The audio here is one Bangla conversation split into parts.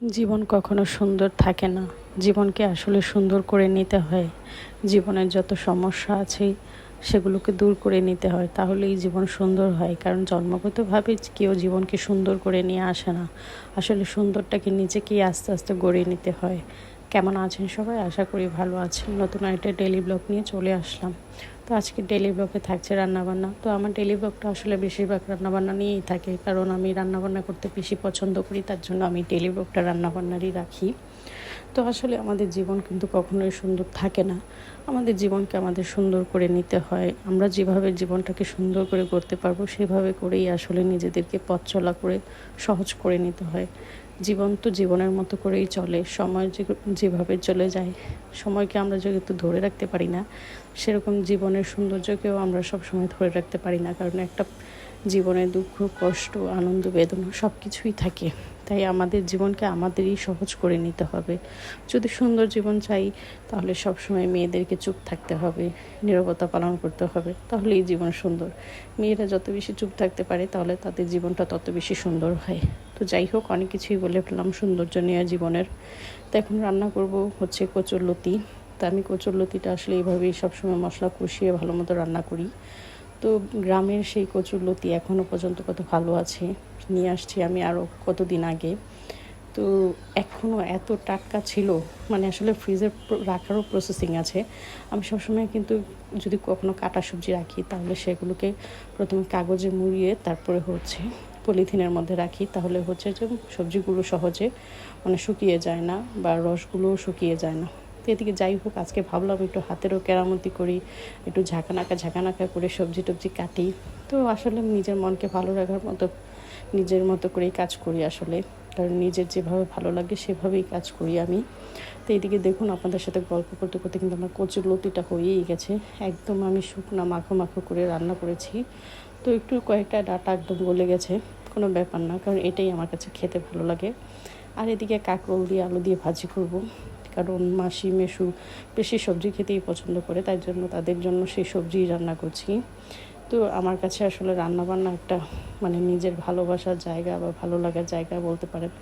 জীবন কখনো সুন্দর থাকে না। জীবনকে আসলে সুন্দর করে নিতে হয়। জীবনের যত সমস্যা আছে সেগুলোকে দূর করে নিতে হয়, তাহলেই জীবন সুন্দর হয়। কারণ জন্মগতভাবে কেউ জীবনকে সুন্দর করে নিয়ে আসে না। আসলে সুন্দরটাকে নিজেকেই আস্তে আস্তে গড়ে নিতে হয়। কেমন আছেন সবাই? আশা করি ভালো আছেন। নতুন একটা ডেইলি ব্লগ নিয়ে চলে আসলাম। তো আজকে ডেইলি ব্লগে থাকছে রান্নাবান্না। তো আমার ডেইলি ব্লগটা আসলে বেশিরভাগ রান্নাবান্না নিয়েই থাকে, কারণ আমি রান্নাবান্না করতে বেশি পছন্দ করি। তার জন্য আমি ডেইলি ব্লগটা রান্নাবান্নারই রাখি। তো আসলে আমাদের জীবন কিন্তু কখনোই সুন্দর থাকে না। আমাদের জীবনকে আমাদের সুন্দর করে নিতে হয়। আমরা যেভাবে জীবনটাকে সুন্দর করে করতে পারবো সেভাবে করেই আসলে নিজেদেরকে পথ চলা করে সহজ করে নিতে হয়। জীবন তো জীবনের মতো করেই চলে। সময় যেভাবে চলে যায়, সময়কে আমরা যেহেতু ধরে রাখতে পারি না, সেরকম জীবনের সৌন্দর্যকেও আমরা সবসময় ধরে রাখতে পারি না। কারণ একটা জীবনে দুঃখ, কষ্ট, আনন্দ, বেদনা সব কিছুই থাকে। তাই আমাদের জীবনকে আমাদেরই সহজ করে নিতে হবে। যদি সুন্দর জীবন চাই, তাহলে সবসময় মেয়েদেরকে চুপ থাকতে হবে, নীরবতা পালন করতে হবে, তাহলেই জীবন সুন্দর। মেয়েরা যত বেশি চুপ থাকতে পারে, তাহলে তাদের জীবনটা তত বেশি সুন্দর হয়। তো যাই হোক, অনেক কিছুই বলে ফেললাম সৌন্দর্য নিয়ে জীবনের। তো এখন রান্না করব হচ্ছে কচুরলতি। তো আমি কচুরলতিটা আসলে এইভাবেই সবসময় মশলা কষিয়ে ভালো মতো রান্না করি। তো গ্রামের সেই কচুরলতি এখনও পর্যন্ত কত ভালো আছে। নিয়ে আসছি আমি আরও কতদিন আগে। তো এখনও এত টাটকা ছিল, মানে আসলে ফ্রিজে রাখারও প্রসেসিং আছে। আমি সবসময় কিন্তু যদি কখনো কাটা সবজি রাখি, তাহলে সেগুলোকে প্রথমে কাগজে মুড়িয়ে তারপরে হচ্ছে পলিথিনের মধ্যে রাখি। তাহলে হচ্ছে যে সবজিগুলো সহজে মানে শুকিয়ে যায় না, বা রসগুলোও শুকিয়ে যায় না। তো এদিকে যাই হোক, আজকে ভাবলাম একটু হাতেরও কেরামতি করি, একটু ঝাঁকানাকা করে সবজি টবজি কাটি। তো আসলে নিজের মনকে ভালো রাখার মতো নিজের মতো করেই কাজ করি আসলে। কারণ নিজের যেভাবে ভালো লাগে সেভাবেই কাজ করি আমি। তো এইদিকে দেখুন, আপনাদের সাথে গল্প করতে করতে কিন্তু আমার কচুরলতিটা হয়েই গেছে। একদম আমি শুকনা মাখো মাখো করে রান্না করেছি। তো একটু কয়েকটা ডাঁটা একদম গলে গেছে, কোনো ব্যাপার না, কারণ এটাই আমার কাছে খেতে ভালো লাগে। আর এদিকে কাঁকরোল দিয়ে আলু দিয়ে ভাজি করব, কারণ মাসি মেসু বেশি সবজি খেতেই পছন্দ করে, তাই জন্য তাদের জন্য সেই সবজিই রান্না করছি। তো আমার কাছে আসলে রান্নাবান্না একটা মানে নিজের ভালোবাসার জায়গা বা ভালো লাগার জায়গা বলতে পারেন।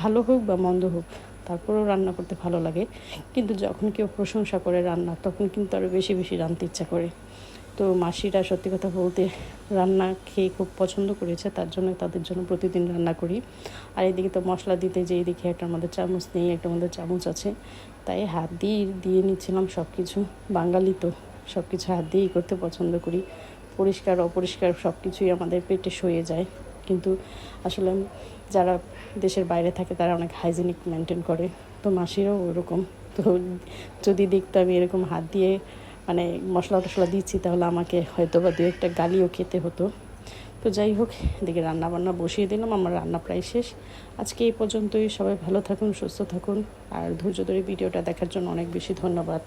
ভালো হোক বা মন্দ হোক, তারপরেও রান্না করতে ভালো লাগে। কিন্তু যখন কেউ প্রশংসা করে রান্না, তখন কিন্তু আরও বেশি বেশি রাঁধতে ইচ্ছা করে। তো মাসিরা সত্যি কথা বলতে রান্না খেয়ে খুব পছন্দ করেছে, তার জন্য তাদের জন্য প্রতিদিন রান্না করি। আর এদিকে তো মশলা দিতে যেই দেখি একটার মধ্যে চামচ নেই, একটার মধ্যে চামচ আছে, তাই হাত দিয়ে দিয়ে নিচ্ছিলাম সব কিছু। বাঙালি তো সব কিছু হাত দিয়েই করতে পছন্দ করি। পরিষ্কার অপরিষ্কার সব কিছুই আমাদের পেটে সয়ে যায়। কিন্তু আসলে যারা দেশের বাইরে থাকে তারা অনেক হাইজেনিক মেনটেন করে। তো মাসিরাও ওরকম। তো যদি দেখতো আমি এরকম হাত দিয়ে মানে মশলা টশলা দিচ্ছি, তাহলে আমাকে হয়তো বা দু একটা গালিও খেতে হতো। তো যাই হোক, এদিকে রান্নাবান্না বসিয়ে দিলাম, আমার রান্না প্রায় শেষ। আজকে এই পর্যন্তই। সবাই ভালো থাকুন, সুস্থ থাকুন, আর ধৈর্য ধরে ভিডিওটা দেখার জন্য অনেক বেশি ধন্যবাদ।